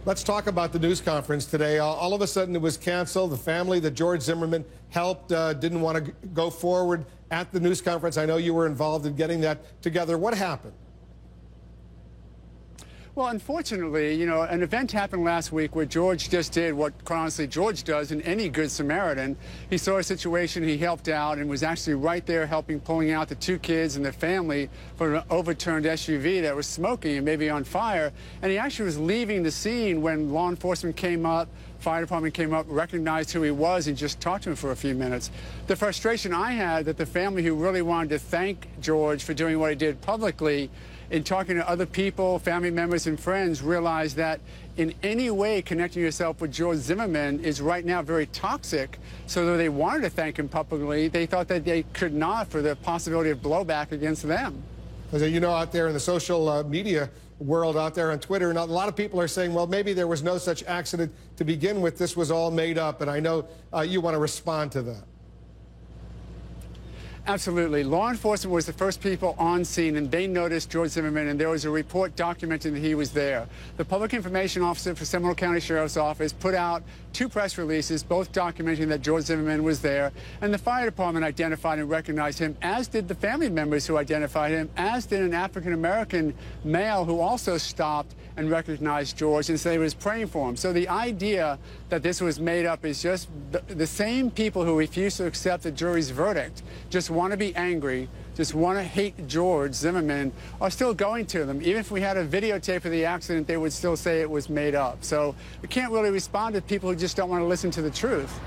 Let's talk about the news conference today. All of a sudden, it was canceled. The family that George Zimmerman helped didn't want to go forward at the news conference. I know you were involved in getting that together. What happened? Well, unfortunately, you know, an event happened last week where George just did what, quite honestly, George does in any good Samaritan. He saw a situation, he helped out, and was actually right there helping pulling out the two kids and their family from an overturned SUV that was smoking and maybe on fire. And he actually was leaving the scene when law enforcement came up, fire department came up, recognized who he was, and just talked to him for a few minutes. The frustration I had that the family who really wanted to thank George for doing what he did publicly, in talking to other people, family members and friends, realized that in any way connecting yourself with George Zimmerman is right now very toxic. So though they wanted to thank him publicly, they thought that they could not for the possibility of blowback against them. Because you know, out there in the social media world out there on Twitter, and a lot of people are saying, well, maybe there was no such accident to begin with. This was all made up. And I know you want to respond to that. Absolutely. Law enforcement was the first people on scene, and they noticed George Zimmerman, and there was a report documenting that he was there. The Public Information Officer for Seminole County Sheriff's Office put out 2 press releases, both documenting that George Zimmerman was there, and the fire department identified and recognized him, as did the family members who identified him, as did an African-American male who also stopped and recognized George and said he was praying for him. So the idea that this was made up is just the same people who refuse to accept the jury's verdict, just want to be angry, just want to hate George Zimmerman, are still going to them. Even if we had a videotape of the accident, they would still say it was made up. So we can't really respond to people who just don't want to listen to the truth.